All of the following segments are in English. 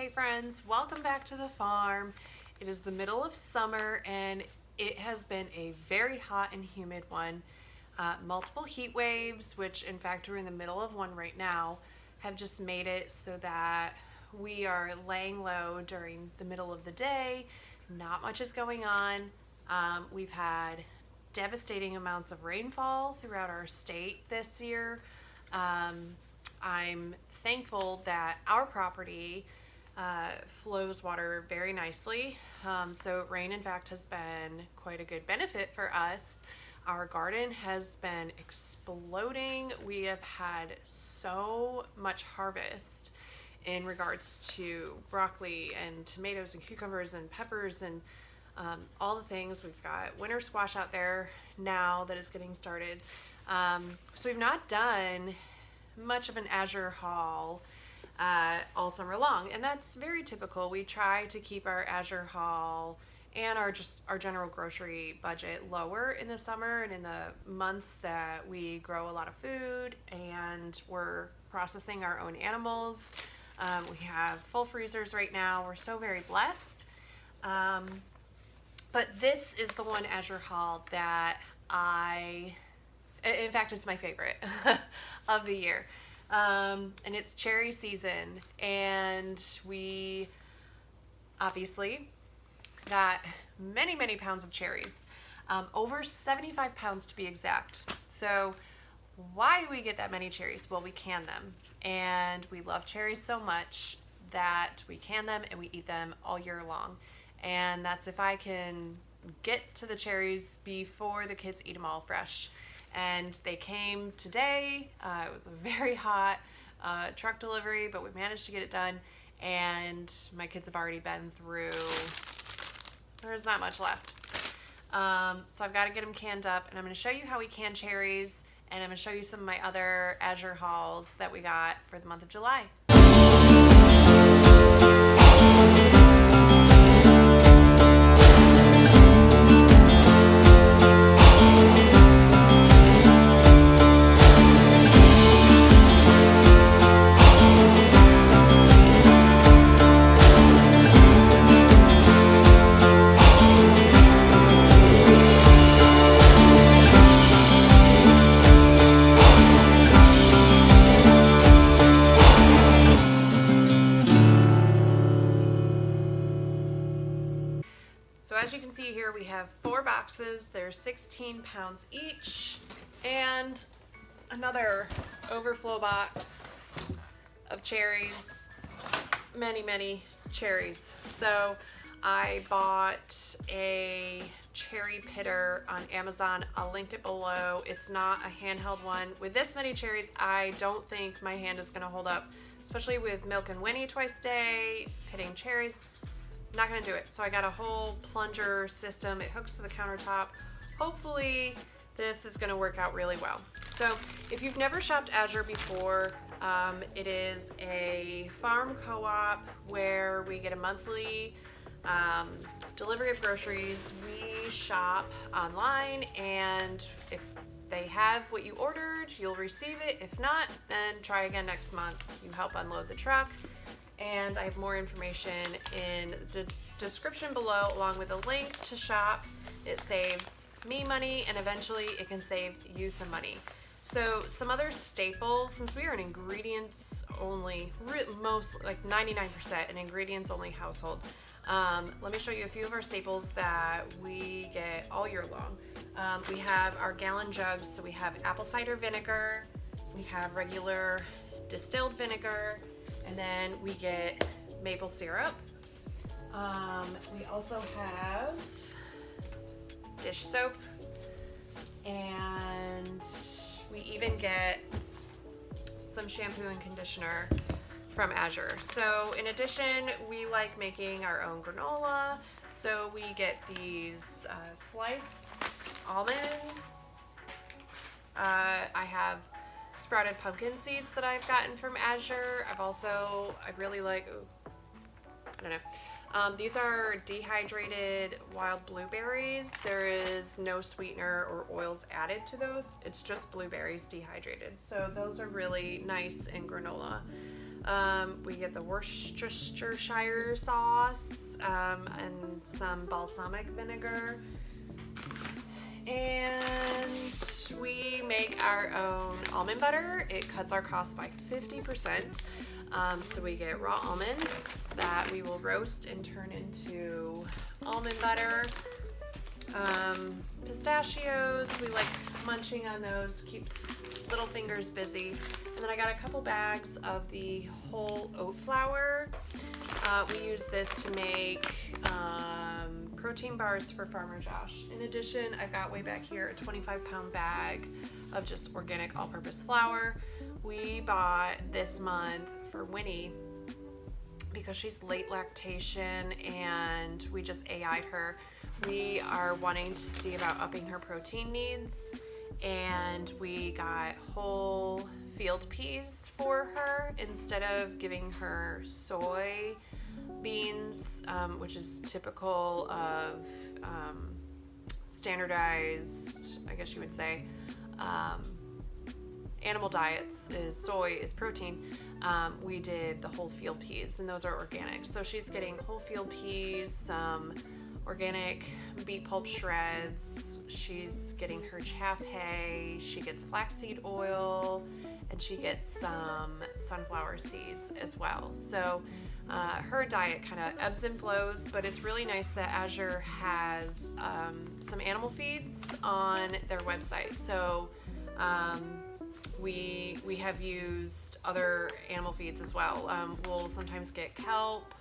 Hey friends, welcome back to the farm. It is the middle of summer and it has been a very hot and humid one. Multiple heat waves, which in fact we're in the middle of one right now, have just made it so that we are laying low during the middle of the day. Not much is going on. We've had devastating amounts of rainfall throughout our state this year. I'm thankful that our property flows water very nicely. So rain in fact has been quite a good benefit for us. Our garden has been exploding. We have had so much harvest in regards to broccoli and tomatoes and cucumbers and peppers and all the things. We've got winter squash out there now that is getting started. So we've not done much of an azure haul all summer long, and that's very typical. We try to keep our azure haul and our general grocery budget lower in the summer and in the months that we grow a lot of food and we're processing our own animals. We have full freezers right now. We're so very blessed. But this is the one azure haul that in fact, it's my favorite of the year. And it's cherry season, and we obviously got many pounds of cherries, over 75 pounds to be exact. So why do we get that many cherries? Well, we can them, and we love cherries so much that we can them and we eat them all year long. And that's if I can get to the cherries before the kids eat them all fresh. And they came today. It was a very hot truck delivery, but we managed to get it done. And my kids have already been through, there's not much left. So I've got to get them canned up, and I'm going to show you how we can cherries, and I'm going to show you some of my other azure hauls that we got for the month of July. So as you can see here, we have 4 boxes. They're 16 pounds each, and another overflow box of cherries. Many cherries. So I bought a cherry pitter on Amazon. I'll link it below. It's not a handheld one. With this many cherries, I don't think my hand is going to hold up, especially with Milk and Winnie twice a day, pitting cherries. Not gonna do it. So I got a whole plunger system. It hooks to the countertop. Hopefully this is gonna work out really well. So if you've never shopped Azure before, it is a farm co-op where we get a monthly delivery of groceries. We shop online, and if they have what you ordered, you'll receive it. If not, then try again next month. You help unload the truck. And I have more information in the description below, along with a link to shop. It saves me money, and eventually it can save you some money. So some other staples, since we are an ingredients only, most like 99% an ingredients only household. Let me show you a few of our staples that we get all year long. We have our gallon jugs. So we have apple cider vinegar, we have regular distilled vinegar, and then we get maple syrup. We also have dish soap, and we even get some shampoo and conditioner from Azure. So in addition, we like making our own granola. So we get these sliced almonds. I have sprouted pumpkin seeds that I've gotten from Azure. I really like, I don't know. These are dehydrated wild blueberries. There is no sweetener or oils added to those. It's just blueberries dehydrated. So those are really nice in granola. We get the Worcestershire sauce and some balsamic vinegar. And we make our own almond butter. It cuts our costs by 50%. So we get raw almonds that we will roast and turn into almond butter. Pistachios, we like munching on those, keeps little fingers busy. And then I got a couple bags of the whole oat flour. We use this to make protein bars for Farmer Josh. In addition, I've got way back here a 25-pound bag of just organic all-purpose flour. We bought this month for Winnie because she's late lactation and we just AI'd her. We are wanting to see about upping her protein needs, and we got whole field peas for her instead of giving her soy beans, which is typical of standardized, I guess you would say, animal diets. Is soy is protein. We did the whole field peas, and those are organic. So she's getting whole field peas, some organic beet pulp shreds, she's getting her chaff hay, she gets flaxseed oil, and she gets some sunflower seeds as well. So her diet kind of ebbs and flows, but it's really nice that Azure has some animal feeds on their website. So we have used other animal feeds as well. We'll sometimes get kelp,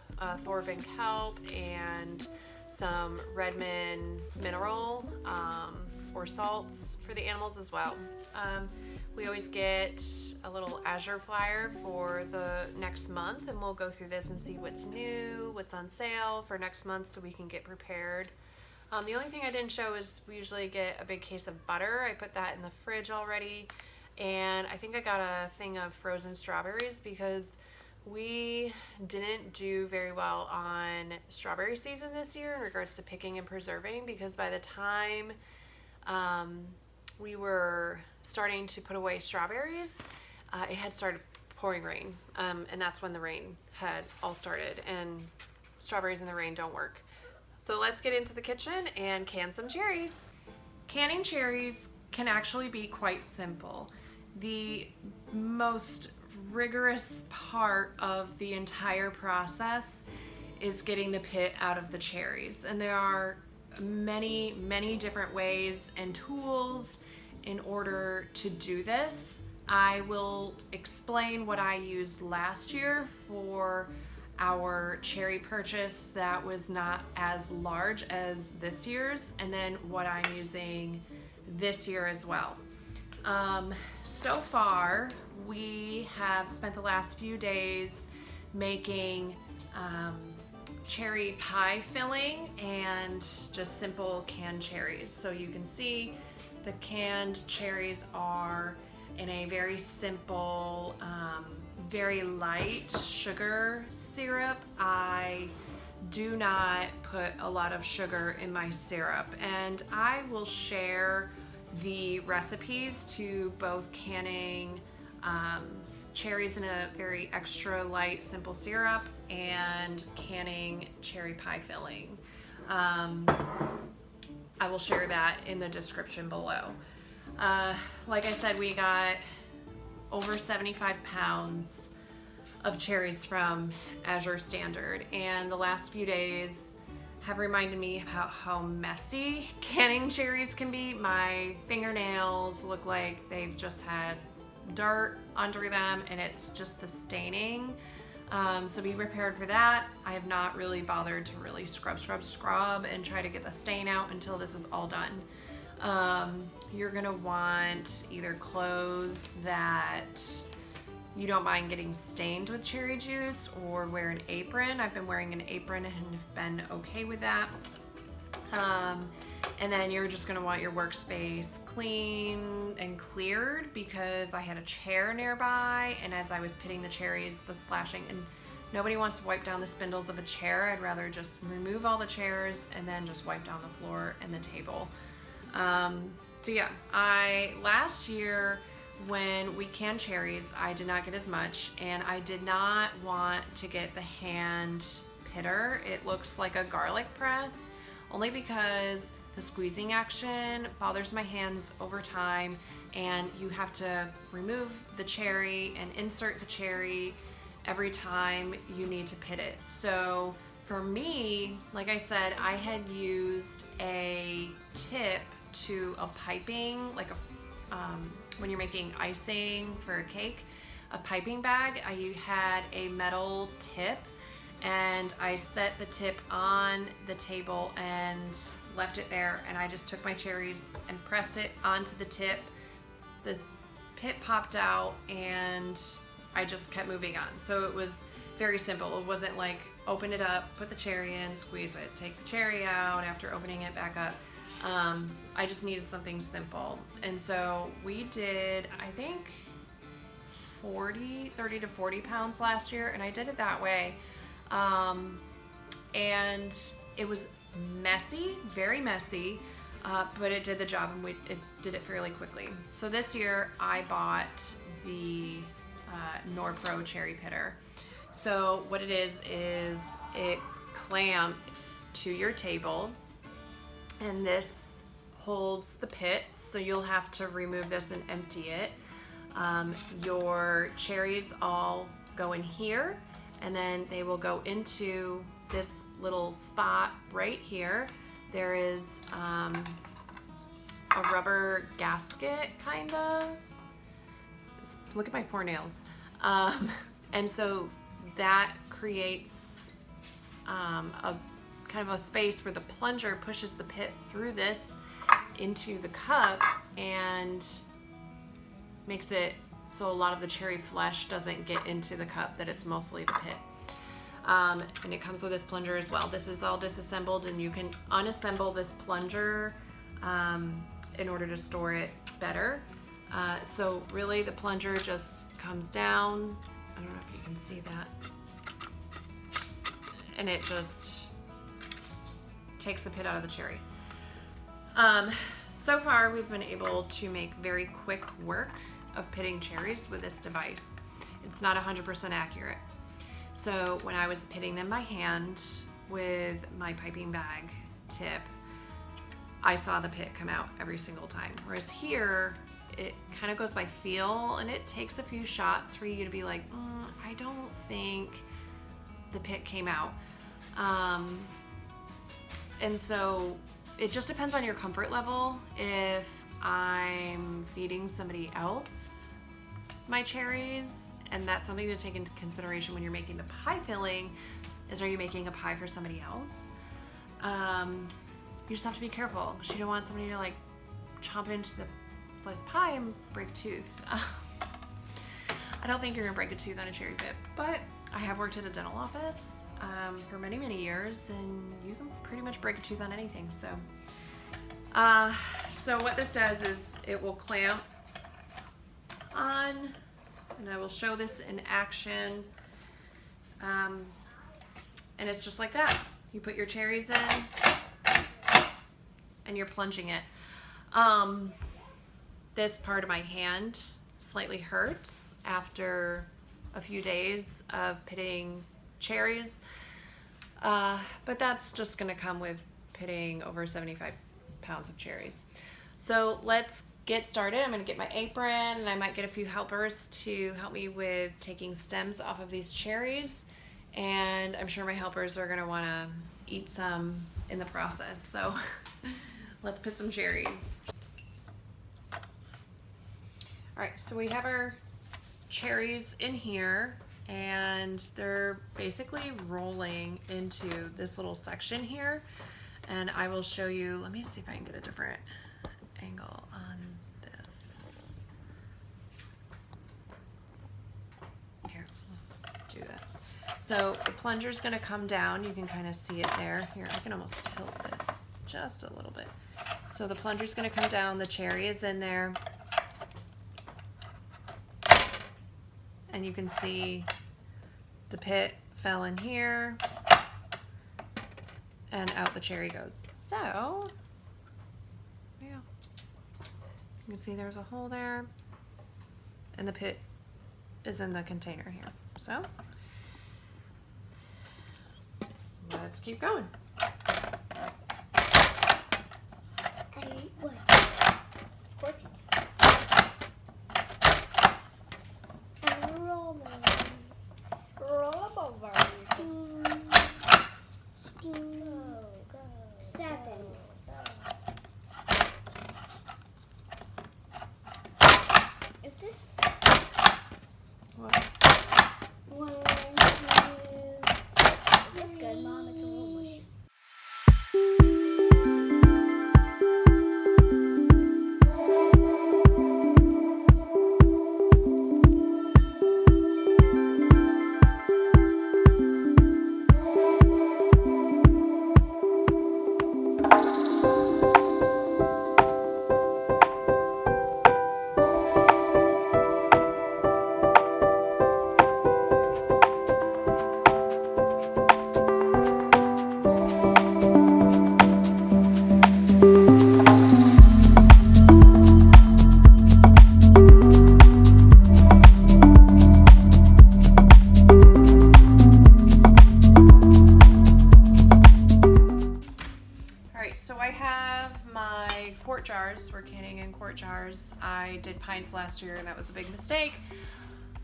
Thorvin kelp, and some Redmond mineral or salts for the animals as well. We always get a little Azure flyer for the next month, and we'll go through this and see what's new, what's on sale for next month so we can get prepared. The only thing I didn't show is we usually get a big case of butter. I put that in the fridge already, and I think I got a thing of frozen strawberries because we didn't do very well on strawberry season this year in regards to picking and preserving, because by the time we were starting to put away strawberries, it had started pouring rain, and that's when the rain had all started, and strawberries in the rain don't work. So let's get into the kitchen and can some cherries. Canning cherries can actually be quite simple. The most rigorous part of the entire process is getting the pit out of the cherries, and there are many different ways and tools in order to do this. I will explain what I used last year for our cherry purchase that was not as large as this year's, and then what I'm using this year as well. So far, we have spent the last few days making cherry pie filling and just simple canned cherries. So you can see the canned cherries are in a very simple, very light sugar syrup. I do not put a lot of sugar in my syrup, and I will share the recipes to both canning cherries in a very extra light simple syrup and canning cherry pie filling. I will share that in the description below. Like I said, we got over 75 pounds of cherries from Azure Standard, and the last few days have reminded me how messy canning cherries can be. My fingernails look like they've just had dirt under them, and it's just the staining. So be prepared for that. I have not really bothered to really scrub and try to get the stain out until this is all done. You're gonna want either clothes that you don't mind getting stained with cherry juice, or wear an apron. I've been wearing an apron and have been okay with that. And then you're just gonna want your workspace clean and cleared, because I had a chair nearby, and as I was pitting the cherries, the splashing, and nobody wants to wipe down the spindles of a chair. I'd rather just remove all the chairs and then just wipe down the floor and the table. So yeah, last year when we canned cherries, I did not get as much, and I did not want to get the hand pitter. It looks like a garlic press, only because the squeezing action bothers my hands over time, and you have to remove the cherry and insert the cherry every time you need to pit it. So for me, like I said, I had used a tip to a piping, like when you're making icing for a cake, a piping bag. I had a metal tip, and I set the tip on the table and left it there, and I just took my cherries and pressed it onto the tip. The pit popped out, and I just kept moving on. So it was very simple. It wasn't like open it up, put the cherry in, squeeze it, take the cherry out after opening it back up. I just needed something simple. And so we did, I think 30 to 40 pounds last year, and I did it that way. And it was messy, very messy, but it did the job, and it did it fairly quickly. So this year I bought the Norpro cherry pitter. So what it is it clamps to your table, and this holds the pits, so you'll have to remove this and empty it. Your cherries all go in here, and then they will go into this little spot right here. There is a rubber gasket, kind of. Look at my poor nails. And so that creates a kind of a space where the plunger pushes the pit through this into the cup and makes it so a lot of the cherry flesh doesn't get into the cup, that it's mostly the pit. And it comes with this plunger as well. This is all disassembled, and you can unassemble this plunger in order to store it better. So really the plunger just comes down. I don't know if you can see that. And it just takes the pit out of the cherry. So far we've been able to make very quick work of pitting cherries with this device. It's not 100% accurate. So when I was pitting them by hand with my piping bag tip, I saw the pit come out every single time. Whereas here, it kind of goes by feel, and it takes a few shots for you to be like, I don't think the pit came out. And so it just depends on your comfort level. If I'm feeding somebody else my cherries, and that's something to take into consideration when you're making the pie filling, is, are you making a pie for somebody else? You just have to be careful, because you don't want somebody to like chomp into the sliced pie and break a tooth. I don't think you're gonna break a tooth on a cherry pit, but I have worked at a dental office for many, many years, and you can pretty much break a tooth on anything. So what this does is it will clamp on, and I will show this in action. And it's just like that. You put your cherries in, and you're plunging it. This part of my hand slightly hurts after a few days of pitting cherries, but that's just gonna come with pitting over 75 pounds of cherries. So let's get started. I'm gonna get my apron, and I might get a few helpers to help me with taking stems off of these cherries, and I'm sure my helpers are gonna wanna eat some in the process. So let's put some cherries. All right, so we have our cherries in here, and they're basically rolling into this little section here. And I will show you, let me see if I can get a different angle on this. Here, let's do this. So the plunger's gonna come down. You can kind of see it there. Here, I can almost tilt this just a little bit. So the plunger's gonna come down, the cherry is in there. And you can see the pit fell in here, and out the cherry goes. So, yeah, you can see there's a hole there. and the pit is in the container here. So let's keep going. What? Of course you can. And roll over. Go. 7. Is this? What? 1, 2. Is this good, Mom? It's a little mushy. Quart jars. We're canning in quart jars. I did Pints last year and that was a big mistake.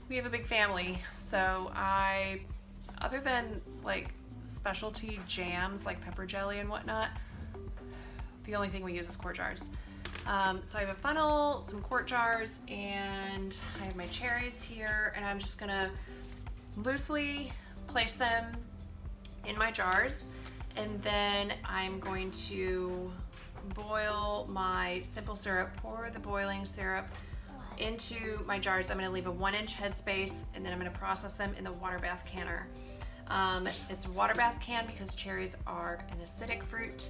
We have a big family, so other than like specialty jams like pepper jelly and whatnot, the only thing we use is quart jars. So I have a funnel, some quart jars, and I have my cherries here, and I'm just gonna loosely place them in my jars, and then I'm going to boil my simple syrup, pour the boiling syrup into my jars. I'm going to leave a 1-inch headspace, and then I'm going to process them in the water bath canner. It's a water bath can because cherries are an acidic fruit,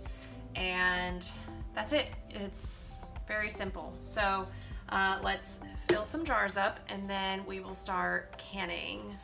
and that's it. It's very simple. So let's fill some jars up, and then we will start canning.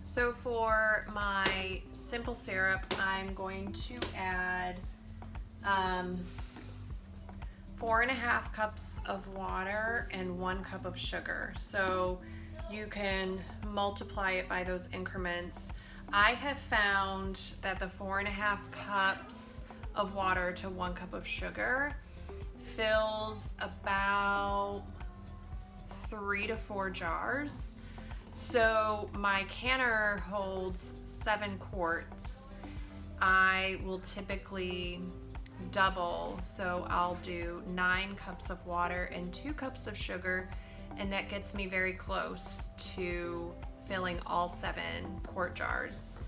So for my simple syrup, I'm going to add 4.5 cups of water and 1 cup of sugar. So you can multiply it by those increments. I have found that the 4.5 cups of water to 1 cup of sugar fills about 3 to 4 jars. So my canner holds 7 quarts. I will typically double, so I'll do 9 cups of water and 2 cups of sugar, and that gets me very close to filling all 7 quart jars.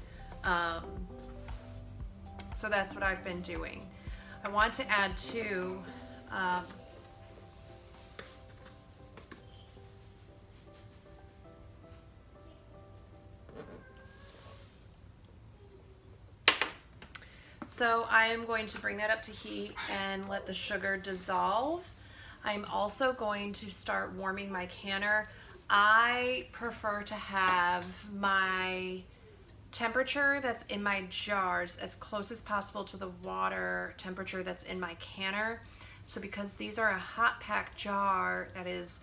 So that's what I've been doing. I want to add 2 So I am going to bring that up to heat and let the sugar dissolve. I'm also going to start warming my canner. I prefer to have my temperature that's in my jars as close as possible to the water temperature that's in my canner. So because these are a hot pack jar that is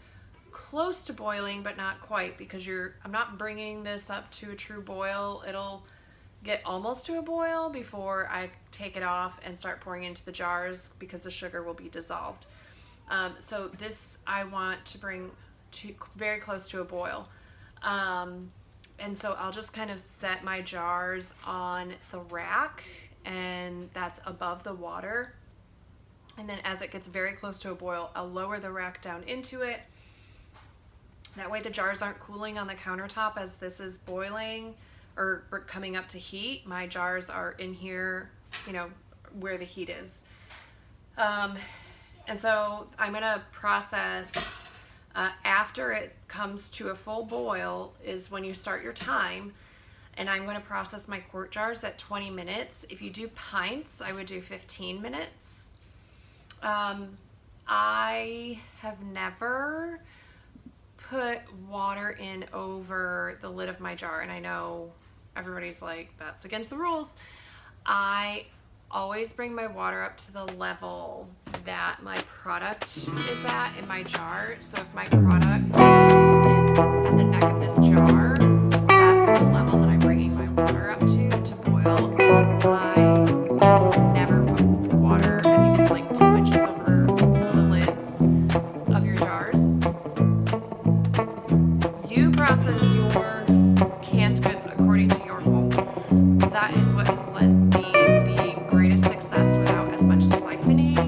close to boiling but not quite, because I'm not bringing this up to a true boil. It'll get almost to a boil before I take it off and start pouring into the jars because the sugar will be dissolved. So this I want to bring to very close to a boil. And so I'll just kind of set my jars on the rack, and that's above the water. And then as it gets very close to a boil, I'll lower the rack down into it That way the jars aren't cooling on the countertop as this is boiling or coming up to heat. My jars are in here, you know, where the heat is. And so I'm gonna process after it comes to a full boil is when you start your time. And I'm going to process my quart jars at 20 minutes. If you do pints, I would do 15 minutes. I have never put water in over the lid of my jar. And I know everybody's like, that's against the rules. I always bring my water up to the level that my product is at in my jar. So if my product is at the neck of this jar, that's the level that I'm bringing my water up to boil. I never put water, I think it's like 2 inches over the lids of your jars. You process your canned goods according to your home. That is what has led me the greatest success without as much siphoning.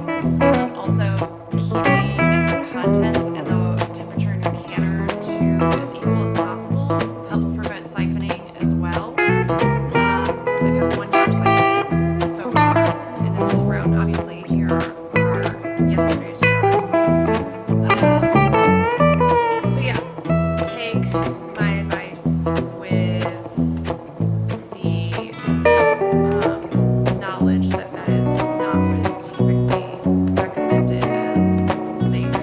Also keeping the contents and the temperature in your canner to as equal as possible helps prevent siphoning as well. I've had one jar siphon so far, and this was brown. Obviously, here are yesterday's jars. So yeah, take my advice with the knowledge that that is not what is typically recommended as safe.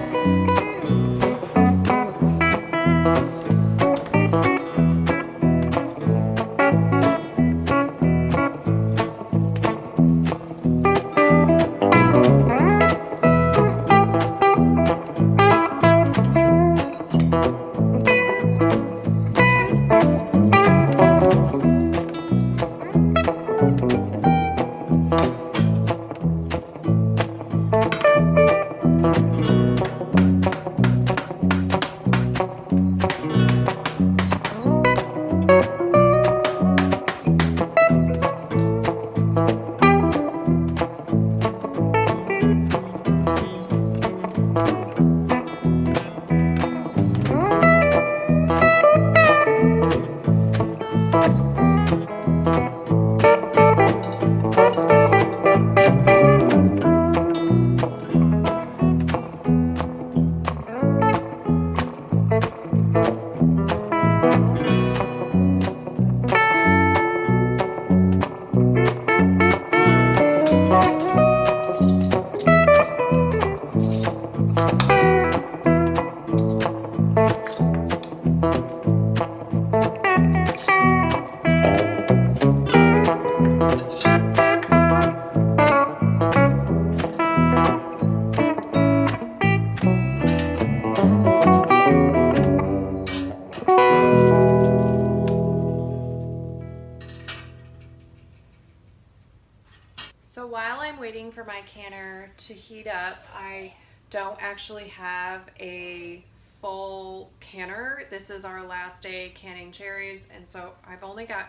So while I'm waiting for my canner to heat up, I don't actually have a full canner. This is our last day canning cherries, and so I've only got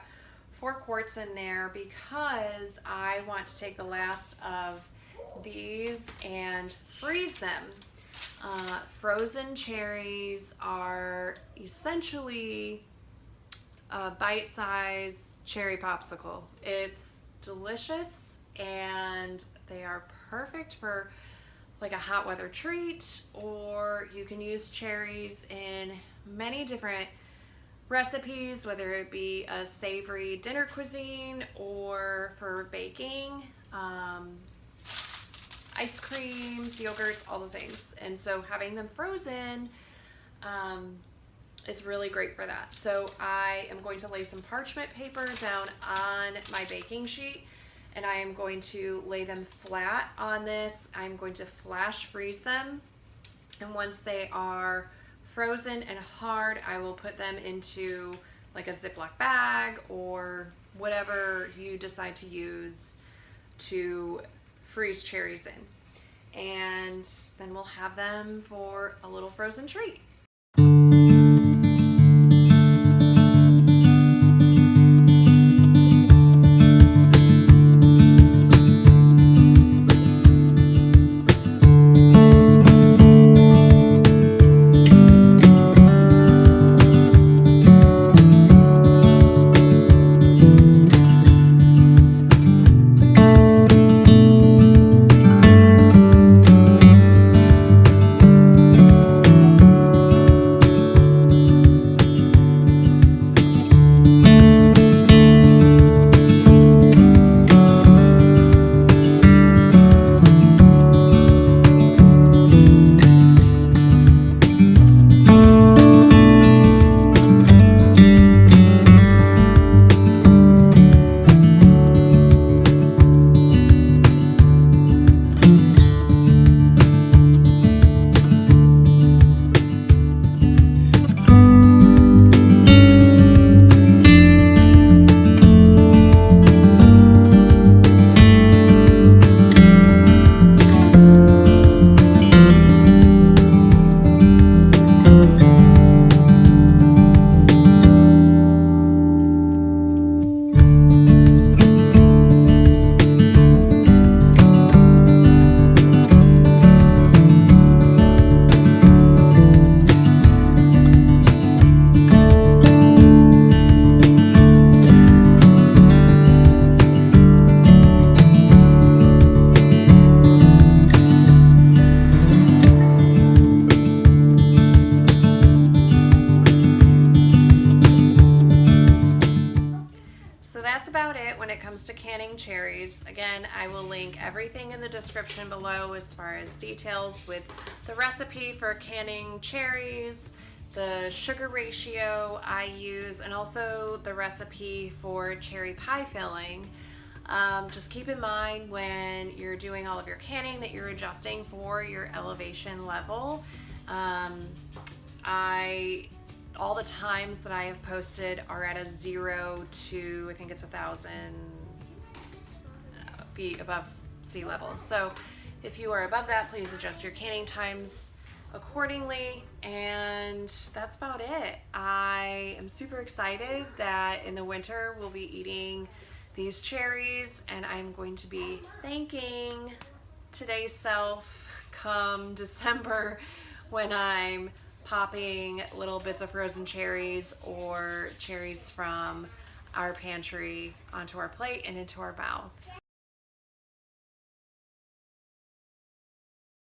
4 quarts in there because I want to take the last of these and freeze them. Frozen cherries are essentially a bite-sized cherry popsicle. It's delicious and they are perfect for like a hot weather treat, or you can use cherries in many different recipes, whether it be a savory dinner cuisine or for baking, ice creams, yogurts, all the things. And so having them frozen is really great for that. So I am going to lay some parchment paper down on my baking sheet, and I am going to lay them flat on this. I'm going to flash freeze them, and once they are frozen and hard, I will put them into like a Ziploc bag or whatever you decide to use to freeze cherries in. And then we'll have them for a little frozen treat. So that's about it when it comes to canning cherries. Again, I will link everything in the description below as far as details with the recipe for canning cherries, the sugar ratio I use, and also the recipe for cherry pie filling. Just keep in mind when you're doing all of your canning that you're adjusting for your elevation level. All the times that I have posted are at a 0 to, I think it's 1,000 feet above sea level. So if you are above that, please adjust your canning times accordingly. And that's about it. I am super excited that in the winter we'll be eating these cherries, and I'm going to be thanking today's self come December when I'm popping little bits of frozen cherries or cherries from our pantry onto our plate and into our mouth.